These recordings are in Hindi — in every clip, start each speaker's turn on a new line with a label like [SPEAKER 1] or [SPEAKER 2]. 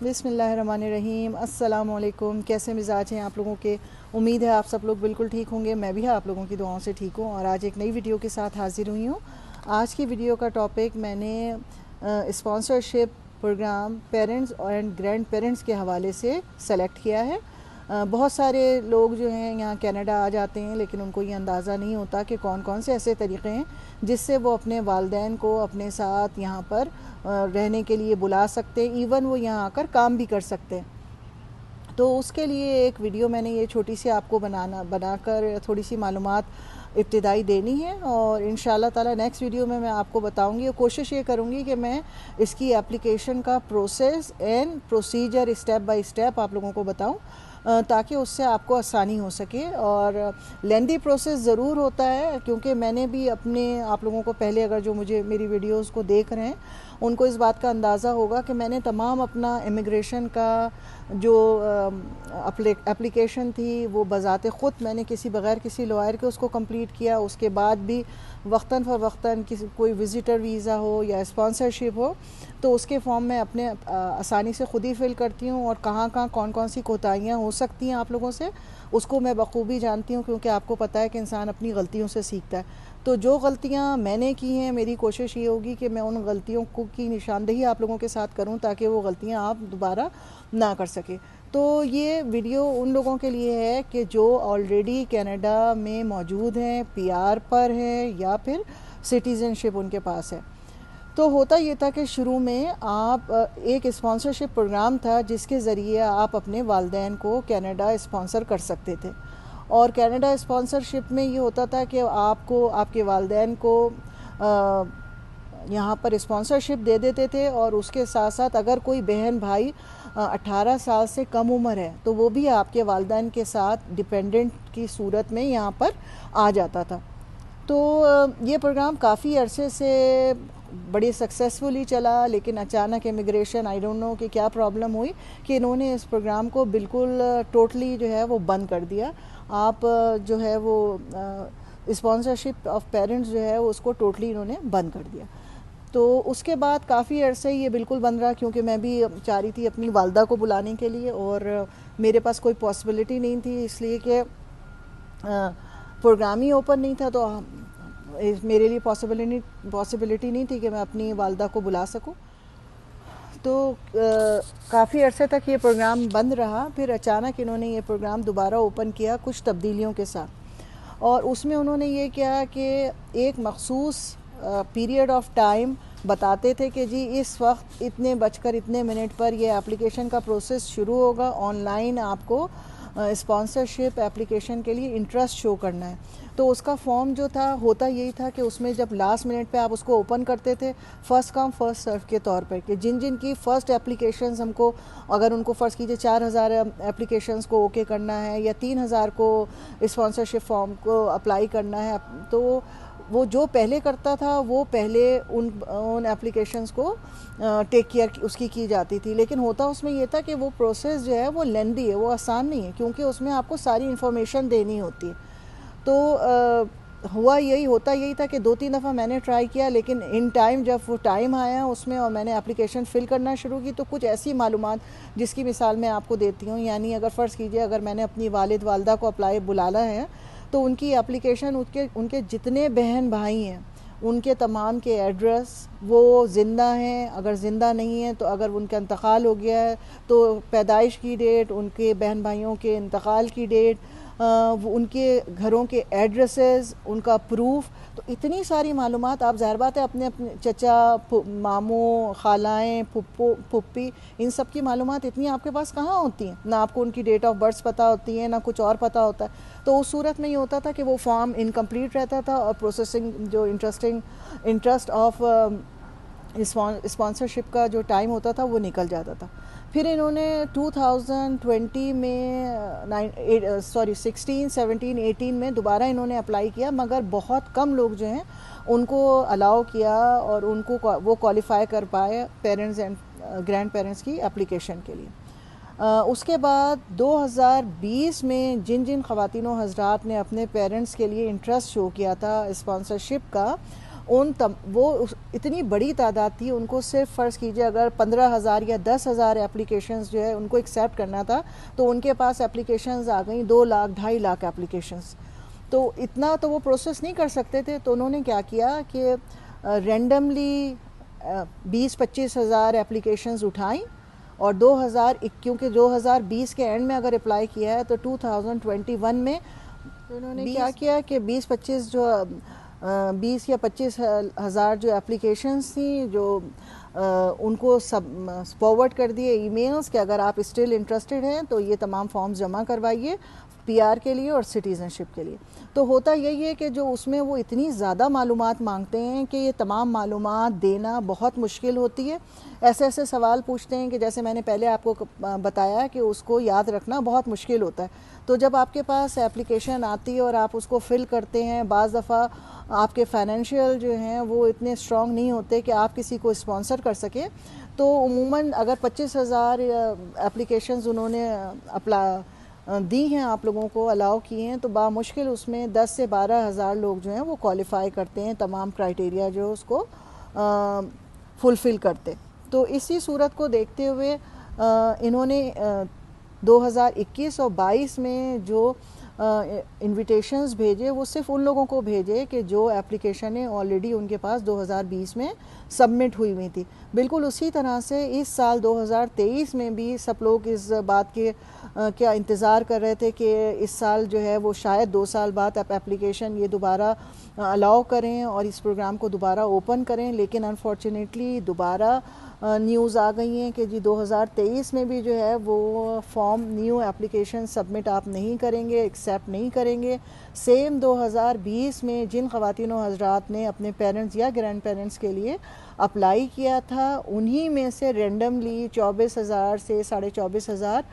[SPEAKER 1] बिस्मिल्लाहिर्रहमानिर्रहीम। अस्सलामुअलैकुम। कैसे मिजाज हैं आप लोगों के? उम्मीद है आप सब लोग बिल्कुल ठीक होंगे। मैं भी आप लोगों की दुआओं से ठीक हूँ और आज एक नई वीडियो के साथ हाज़िर हुई हूँ। आज की वीडियो का टॉपिक मैंने sponsorship program parents and grand parents के हवाले से सेलेक्ट किया है। बहुत सारे लोग जो हैं यहाँ कनाडा आ जाते हैं, लेकिन उनको ये अंदाज़ा नहीं होता कि कौन कौन से ऐसे तरीक़े हैं जिससे वो अपने वालिदैन को अपने साथ यहाँ पर रहने के लिए बुला सकते हैं, इवन वो यहाँ आकर काम भी कर सकते हैं। तो उसके लिए एक वीडियो मैंने ये छोटी सी आपको बनाकर थोड़ी सी मालूमात इब्तिदाई देनी है और इंशाल्लाह ताला नेक्स्ट वीडियो में मैं आपको बताऊंगी और कोशिश ये करूंगी कि मैं इसकी एप्लीकेशन का process and procedure step by step आप लोगों को बताऊं ताकि उससे आपको आसानी हो सके। और लेंदी प्रोसेस ज़रूर होता है, क्योंकि मैंने भी अपने आप लोगों को पहले अगर जो मुझे मेरी वीडियोस को देख रहे हैं उनको इस बात का अंदाज़ा होगा कि मैंने तमाम अपना इमिग्रेशन का जो एप्लीकेशन थी वो बज़ाते ख़ुद मैंने बग़ैर किसी लॉयर के उसको कंप्लीट किया। उसके बाद भी वक्तन फ़वक्तन किसी कोई विज़िटर वीज़ा हो या स्पॉन्सरशिप हो तो उसके फॉर्म में अपने आसानी से ख़ुद ही फ़िल करती हूँ और कहाँ कौन कौन सी कोताहियाँ हो सकती हैं आप लोगों से उसको मैं बखूबी जानती हूँ, क्योंकि आपको पता है कि इंसान अपनी गलतियों से सीखता है। तो जो गलतियाँ मैंने की हैं मेरी कोशिश ये होगी कि मैं उन गलतियों को की निशानदेही आप लोगों के साथ करूँ ताकि वो गलतियाँ आप दोबारा ना कर सकें। तो ये वीडियो उन लोगों के लिए है कि जो ऑलरेडी कनाडा में मौजूद हैं, पीआर पर हैं या फिर सिटीज़नशिप उनके पास है। तो होता ये था कि शुरू में आप एक स्पॉन्सरशिप प्रोग्राम था जिसके ज़रिए आप अपने वालिदैन को कनाडा स्पॉन्सर कर सकते थे। और कनाडा स्पॉन्सरशिप में ये होता था कि आपको आपके वालिदैन को यहाँ पर स्पॉन्सरशिप दे देते थे और उसके साथ साथ अगर कोई बहन भाई 18 साल से कम उम्र है तो वो भी आपके वालिदैन के साथ डिपेंडेंट की सूरत में यहाँ पर आ जाता था। तो ये प्रोग्राम काफ़ी अरसे से बड़ी सक्सेसफुली चला, लेकिन अचानक इमिग्रेशन आई डोंट नो कि क्या प्रॉब्लम हुई कि इन्होंने इस प्रोग्राम को बिल्कुल टोटली जो है वो बंद कर दिया। आप जो है वो स्पॉन्सरशिप ऑफ पेरेंट्स जो है उसको टोटली इन्होंने बंद कर दिया। तो उसके बाद काफ़ी अरसे ये बिल्कुल बंद रहा, क्योंकि मैं भी चाह रही थी अपनी वालदा को बुलाने के लिए और मेरे पास कोई पॉसिबिलिटी नहीं थी, इसलिए कि प्रोग्राम ही ओपन नहीं था। तो मेरे लिए पॉसिबिलिटी नहीं थी कि मैं अपनी वालदा को बुला सकूं। तो काफ़ी अरसे तक ये प्रोग्राम बंद रहा। फिर अचानक इन्होंने ये प्रोग्राम दोबारा ओपन किया कुछ तब्दीलियों के साथ, और उसमें उन्होंने ये किया कि एक मखसूस पीरियड ऑफ टाइम बताते थे कि जी इस वक्त इतने बजकर इतने मिनट पर ये एप्लीकेशन का प्रोसेस शुरू होगा। ऑनलाइन आपको स्पॉन्सरशिप एप्लीकेशन के लिए इंटरेस्ट शो करना है। तो उसका फॉर्म जो था होता यही था कि उसमें जब लास्ट मिनट पे आप उसको ओपन करते थे फ़र्स्ट कम फर्स्ट सर्व के तौर पर कि जिन की फ़र्स्ट एप्लीकेशंस हमको, अगर उनको फ़र्ज़ कीजिए 4000 एप्लीकेशंस को ओके करना है या 3000 को स्पॉन्सरशिप फॉर्म को अप्लाई करना है, तो वो जो पहले करता था वो पहले उन एप्लीकेशंस को टेक केयर उसकी की जाती थी। लेकिन होता उसमें ये था कि वो प्रोसेस जो है वो लेंदी है, वो आसान नहीं है, क्योंकि उसमें आपको सारी इन्फॉर्मेशन देनी होती है। तो होता यही था कि 2-3 दफ़ा मैंने ट्राई किया, लेकिन इन टाइम जब वो टाइम आया उसमें और मैंने एप्लीकेशन फ़िल करना शुरू की तो कुछ ऐसी मालूमात जिसकी मिसाल मैं आपको देती हूँ। यानी अगर फ़र्ज़ कीजिए अगर मैंने अपनी वालिदा को बुलाना है तो उनकी एप्लीकेशन उनके जितने बहन भाई हैं उनके तमाम के एड्रेस, वो ज़िंदा हैं, अगर ज़िंदा नहीं हैं तो अगर उनका इंतकाल हो गया है तो पैदाइश की डेट, उनके बहन भाइयों के इंतकाल की डेट, उनके घरों के एड्रेसेस, उनका प्रूफ, तो इतनी सारी मालूमात आप ज़ाहिर बात है अपने चचा, मामू, खालाएँ, पुप्पी, इन सब की मालूमात इतनी आपके पास कहाँ होती हैं। ना आपको उनकी डेट ऑफ बर्थ पता होती है, ना कुछ और पता होता है। तो उस सूरत में ये होता था कि वो फॉर्म इनकम्प्लीट रहता था और प्रोसेसिंग जो इंटरेस्ट ऑफ स्पॉन्सरशिप का जो टाइम होता था वो निकल जाता था। फिर इन्होंने 2020 में 16, 17, 18 में दोबारा इन्होंने अप्लाई किया, मगर बहुत कम लोग जो हैं उनको अलाउ किया और उनको वो क्वालिफ़ाई कर पाए पेरेंट्स एंड ग्रैंड पेरेंट्स की एप्लीकेशन के लिए। उसके बाद 2020 में जिन ख़वातीन व हज़रात ने अपने पेरेंट्स के लिए इंटरेस्ट शो किया था स्पॉन्सरशिप का, इतनी बड़ी तादाद थी, उनको सिर्फ फ़र्ज़ कीजिए अगर 15,000 या 10,000 एप्लीकेशंस जो है उनको एक्सेप्ट करना था, तो उनके पास एप्लीकेशंस आ गई 2 लाख 2.5 लाख एप्लीकेशंस। तो इतना तो वो प्रोसेस नहीं कर सकते थे, तो उन्होंने क्या किया कि रेंडमली 20-25 हज़ार एप्लीकेशंस उठाई और क्योंकि 2020 के एंड में अगर अप्लाई किया है तो 2021 में उन्होंने क्या किया कि 20 या 25 हज़ार जो एप्लीकेशंस थी जो उनको सब फॉरवर्ड कर दिए ईमेल्स कि अगर आप स्टिल इंटरेस्टेड हैं तो ये तमाम फॉर्म्स जमा करवाइए पीआर के लिए और सिटीज़नशिप के लिए। तो होता यही है कि जो उसमें वो इतनी ज़्यादा मालूमात मांगते हैं कि ये तमाम मालूमात देना बहुत मुश्किल होती है। ऐसे ऐसे सवाल पूछते हैं कि जैसे मैंने पहले आपको बताया कि उसको याद रखना बहुत मुश्किल होता है। तो जब आपके पास एप्लीकेशन आती है और आप उसको फ़िल करते हैं, बाज़ दफ़ा आपके फाइनेंशियल जो हैं वो इतने स्ट्रॉन्ग नहीं होते कि आप किसी को स्पॉन्सर कर सकें। तो उमूमन अगर 25,000 एप्लीकेशंस उन्होंने दी हैं, आप लोगों को अलाउ किए हैं, तो बामुश्किल उसमें 10 से 12 हज़ार लोग जो हैं वो क्वालिफ़ाई करते हैं, तमाम क्राइटेरिया जो उसको फुलफ़िल करते। तो इसी सूरत को देखते हुए इन्होंने 2021 और 22 में जो इनविटेशंस भेजे वो सिर्फ उन लोगों को भेजे कि जो एप्लीकेशनें ऑलरेडी उनके पास 2020 में सबमिट हुई हुई थी। बिल्कुल उसी तरह से इस साल 2023 में भी सब लोग इस बात के क्या इंतज़ार कर रहे थे कि इस साल जो है वो शायद 2 साल बाद एप्लीकेशन ये दोबारा अलाउ करें और इस प्रोग्राम को दोबारा ओपन करें, लेकिन अनफॉर्चुनेटली दोबारा न्यूज़ आ गई हैं कि जी 2023 में भी जो है वो फॉर्म न्यू एप्लीकेशन सबमिट आप नहीं करेंगे, एक्सेप्ट नहीं करेंगे। सेम 2020 में जिन ख़वातीन व हज़रात ने अपने पेरेंट्स या ग्रैंड पेरेंट्स के लिए अप्लाई किया था, उन्हीं में से रेंडमली 24,000 से 24,500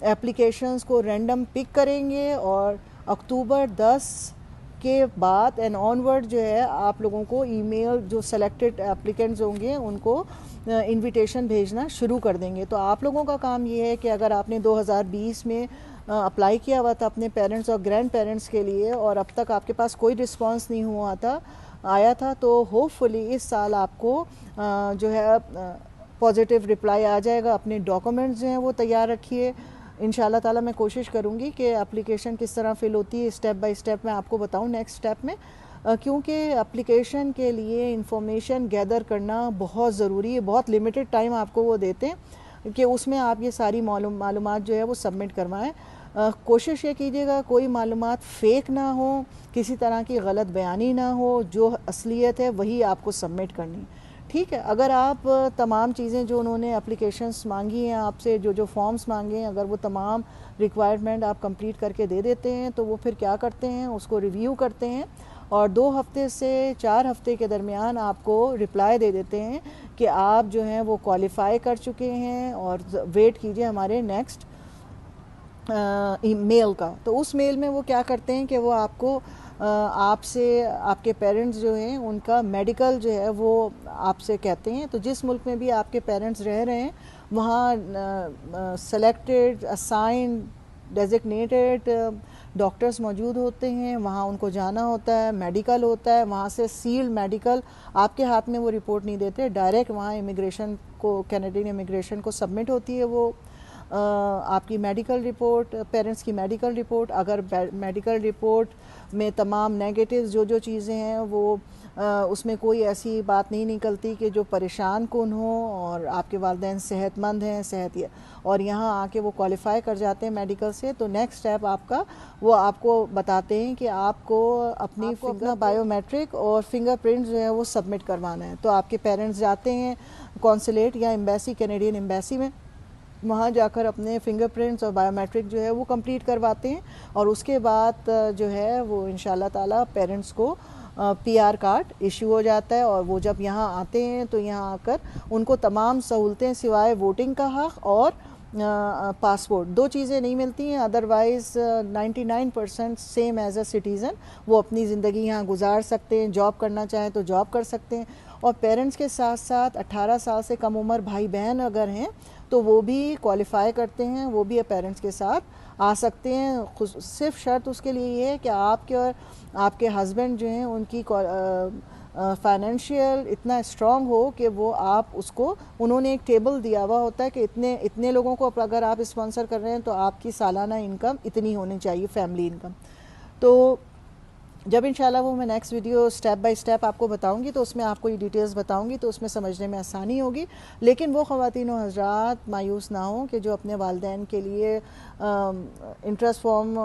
[SPEAKER 1] एप्लीकेशंस को रेंडम पिक करेंगे और अक्टूबर 10 के बाद एंड ऑनवर्ड जो है आप लोगों को ईमेल जो सेलेक्टेड एप्लीकेंट्स होंगे उनको इनविटेशन भेजना शुरू कर देंगे। तो आप लोगों का काम ये है कि अगर आपने 2020 में अप्लाई किया हुआ था अपने पेरेंट्स और ग्रैंड पेरेंट्स के लिए और अब तक आपके पास कोई रिस्पांस नहीं आया था, तो होपफुली इस साल आपको जो है पॉजिटिव रिप्लाई आ जाएगा। अपने डॉक्यूमेंट्स जो हैं वो तैयार रखिए। इंशाल्लाह ताला मैं कोशिश करूँगी कि एप्लीकेशन किस तरह फ़िल होती है स्टेप बाय स्टेप मैं आपको बताऊँ नेक्स्ट स्टेप में, क्योंकि एप्लीकेशन के लिए इंफॉर्मेशन गैदर करना बहुत ज़रूरी है। बहुत लिमिटेड टाइम आपको वो देते हैं कि उसमें आप ये सारी मालूमात जो है वो सबमिट करवाएं। कोशिश ये कीजिएगा कोई मालूमात फ़ेक ना हो, किसी तरह की गलत बयानी ना हो, जो असलियत है वही आपको सबमिट करनी, ठीक है। अगर आप तमाम चीज़ें जो उन्होंने एप्लीकेशंस मांगी हैं आपसे, जो फॉर्म्स मांगे हैं, अगर वो तमाम रिक्वायरमेंट आप कंप्लीट करके दे देते हैं तो वो फिर क्या करते हैं, उसको रिव्यू करते हैं और 2 हफ्ते से 4 हफ्ते के दरमियान आपको रिप्लाई दे देते हैं कि आप जो हैं वो क्वालिफ़ाई कर चुके हैं और वेट कीजिए हमारे नेक्स्ट मेल का। तो उस मेल में वो क्या करते हैं कि वो आपको आपसे आपके पेरेंट्स जो हैं उनका मेडिकल जो है वो आपसे कहते हैं। तो जिस मुल्क में भी आपके पेरेंट्स रह रहे हैं वहाँ सेलेक्टेड असाइंड डेजिग्नेटेड डॉक्टर्स मौजूद होते हैं, वहाँ उनको जाना होता है, मेडिकल होता है, वहाँ से सील्ड मेडिकल आपके हाथ में वो रिपोर्ट नहीं देते, डायरेक्ट वहाँ इमिग्रेशन को, कैनेडियन इमिग्रेशन को सबमिट होती है वो आपकी मेडिकल रिपोर्ट, पेरेंट्स की मेडिकल रिपोर्ट। अगर मेडिकल रिपोर्ट में तमाम नेगेटिव्स जो चीज़ें हैं वो उसमें कोई ऐसी बात नहीं निकलती कि जो परेशान कौन हो और आपके वालिदैन सेहतमंद हैं और यहाँ आके वो क्वालिफ़ाई कर जाते हैं मेडिकल से, तो नेक्स्ट स्टेप आपका वो आपको बताते हैं कि आपको अपना बायोमेट्रिक और फिंगरप्रिंट जो है वो सबमिट करवाना है। तो आपके पेरेंट्स जाते हैं कॉन्सुलेट या एम्बेसी, कैनेडियन एम्बेसी में, वहाँ जाकर अपने फिंगरप्रिंट्स और बायोमेट्रिक जो है वो कंप्लीट करवाते हैं और उसके बाद जो है वो इंशाल्लाह ताला पेरेंट्स को पीआर कार्ड इशू हो जाता है और वो जब यहाँ आते हैं तो यहाँ आकर उनको तमाम सहूलतें सिवाय वोटिंग का हक़ और पासपोर्ट, 2 चीज़ें नहीं मिलती हैं, otherwise 99% same as a citizen वो अपनी ज़िंदगी यहाँ गुजार सकते हैं, जॉब करना चाहें तो जॉब कर सकते हैं। और पेरेंट्स के साथ साथ 18 साल से कम उम्र भाई बहन अगर हैं तो वो भी क्वालिफ़ाई करते हैं, वो भी पेरेंट्स के साथ आ सकते हैं। सिर्फ शर्त उसके लिए ये है कि आपके और आपके हस्बैंड जो हैं उनकी फाइनेंशियल इतना स्ट्रांग हो कि वो आप उसको, उन्होंने एक टेबल दिया हुआ होता है कि इतने इतने लोगों को अगर आप स्पॉन्सर कर रहे हैं तो आपकी सालाना इनकम इतनी होनी चाहिए, फैमिली इनकम। तो जब इंशाल्लाह वो मैं next video step by step आपको बताऊंगी तो उसमें आपको ये डिटेल्स बताऊंगी, तो उसमें समझने में आसानी होगी। लेकिन वो ख़वातीन व हज़रात मायूस ना हों कि जो अपने वालिदैन के लिए interest form,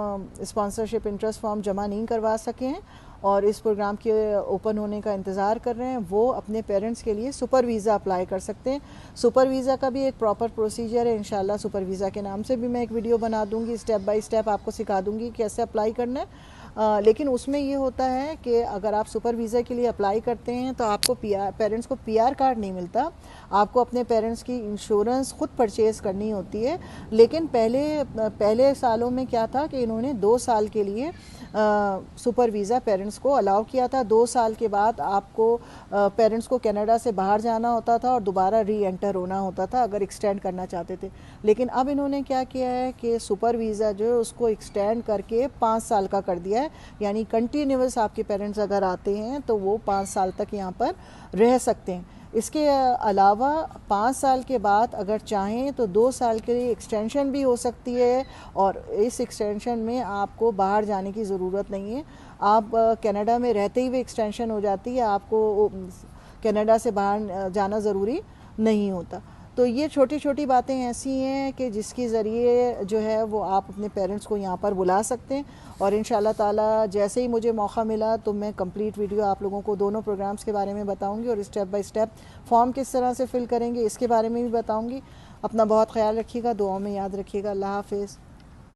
[SPEAKER 1] sponsorship interest form जमा नहीं करवा सके हैं और इस प्रोग्राम के ओपन होने का इंतज़ार कर रहे हैं, वो अपने पेरेंट्स के लिए सुपर वीज़ा अप्लाई कर सकते हैं। सुपर वीज़ा का भी एक प्रॉपर प्रोसीजर है, इंशाल्लाह सुपर वीज़ा के नाम से भी मैं एक वीडियो बना दूंगी, स्टेप बाय स्टेप आपको सिखा दूंगी कैसे अप्लाई करना है। लेकिन उसमें ये होता है कि अगर आप सुपर वीज़ा के लिए अप्लाई करते हैं तो आपको पेरेंट्स को पीआर कार्ड नहीं मिलता, आपको अपने पेरेंट्स की इंश्योरेंस खुद परचेज़ करनी होती है। लेकिन पहले सालों में क्या था कि इन्होंने 2 साल के लिए सुपर वीज़ा पेरेंट्स को अलाउ किया था। 2 साल के बाद आपको पेरेंट्स को कनाडा से बाहर जाना होता था और दोबारा री एंटर होना होता था अगर एक्सटेंड करना चाहते थे। लेकिन अब इन्होंने क्या किया है कि सुपर वीज़ा जो है उसको एक्सटेंड करके 5 साल का कर दिया है, यानी कंटिन्यूस आपके पेरेंट्स अगर आते हैं तो वो 5 साल तक यहाँ पर रह सकते हैं। इसके अलावा 5 साल के बाद अगर चाहें तो 2 साल के लिए एक्सटेंशन भी हो सकती है और इस एक्सटेंशन में आपको बाहर जाने की ज़रूरत नहीं है, आप कनाडा में रहते ही वो एक्सटेंशन हो जाती है, आपको कनाडा से बाहर जाना ज़रूरी नहीं होता। तो ये छोटी छोटी बातें ऐसी हैं कि जिसके ज़रिए जो है वो आप अपने पेरेंट्स को यहाँ पर बुला सकते हैं और इंशाल्लाह ताला जैसे ही मुझे मौका मिला तो मैं कंप्लीट वीडियो आप लोगों को दोनों प्रोग्राम्स के बारे में बताऊंगी और स्टेप बाय स्टेप फॉर्म किस तरह से फ़िल करेंगे इसके बारे में भी बताऊंगी। अपना बहुत ख्याल रखिएगा, दुआओं में याद रखिएगा। अल्लाह हाफ़िज़।